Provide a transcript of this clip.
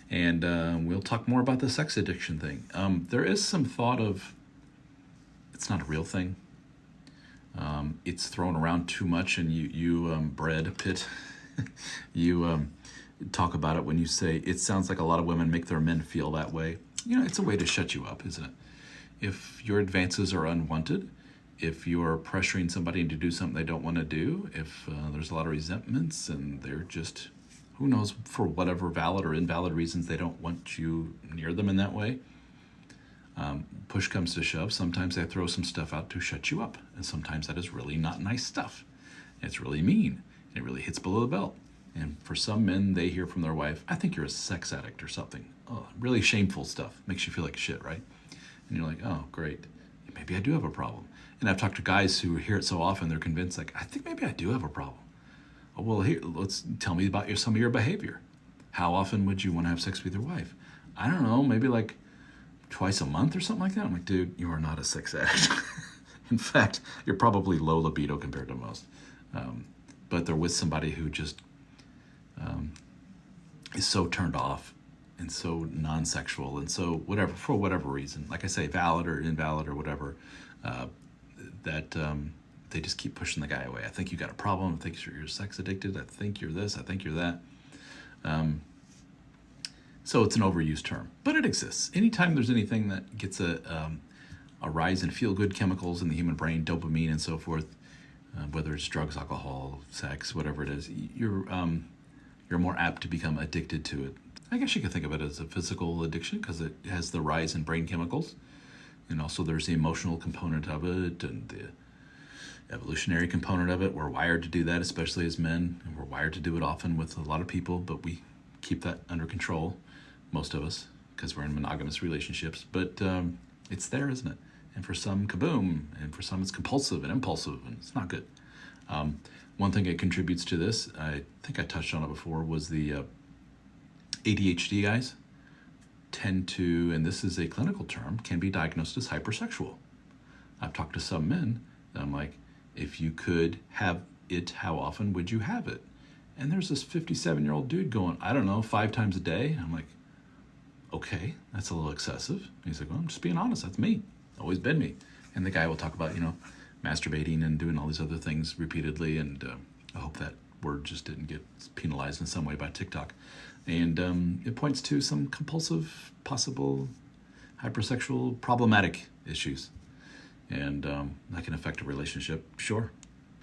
And we'll talk more about the sex addiction thing. There is some thought of it's not a real thing. It's thrown around too much, and Brad Pitt, you talk about it when you say it sounds like a lot of women make their men feel that way. It's a way to shut you up, isn't it? If your advances are unwanted, if you're pressuring somebody to do something they don't want to do, if there's a lot of resentments and they're just, who knows, for whatever valid or invalid reasons, they don't want you near them in that way. Push comes to shove, sometimes they throw some stuff out to shut you up. And sometimes that is really not nice stuff. It's really mean. It really hits below the belt. And for some men, they hear from their wife, I think you're a sex addict or something. Oh, really shameful stuff. Makes you feel like shit, right? And you're like, oh, great. Maybe I do have a problem. And I've talked to guys who hear it so often, they're convinced, like, I think maybe I do have a problem. Oh, well, here, let's tell me about some of your behavior. How often would you want to have sex with your wife? I don't know, maybe like twice a month or something like that. I'm like, dude, you are not a sex addict. In fact, you're probably low libido compared to most. But they're with somebody who just is so turned off and so non-sexual and so whatever, for whatever reason, like I say, valid or invalid or whatever, that they just keep pushing the guy away. I think you got a problem. I think you're sex addicted. I think you're this. I think you're that. So it's an overused term, but it exists. Anytime there's anything that gets a rise in feel-good chemicals in the human brain, dopamine and so forth, whether it's drugs, alcohol, sex, whatever it is, you're more apt to become addicted to it. I guess you could think of it as a physical addiction because it has the rise in brain chemicals. And also there's the emotional component of it and the evolutionary component of it. We're wired to do that, especially as men. And we're wired to do it often with a lot of people, but we keep that under control, most of us, because we're in monogamous relationships. But it's there, isn't it? And for some, kaboom. And for some, it's compulsive and impulsive, and it's not good. One thing that contributes to this, I think I touched on it before, was the ADHD guys tend to, and this is a clinical term, can be diagnosed as hypersexual. I've talked to some men, and I'm like, if you could have it, how often would you have it? And there's this 57-year-old dude going, I don't know, 5 times a day. I'm like, okay, that's a little excessive. And he's like, well, I'm just being honest, that's me. Always been me. And the guy will talk about, masturbating and doing all these other things repeatedly, and I hope that word just didn't get penalized in some way by TikTok. And it points to some compulsive, possible hypersexual problematic issues. And that can affect a relationship, sure.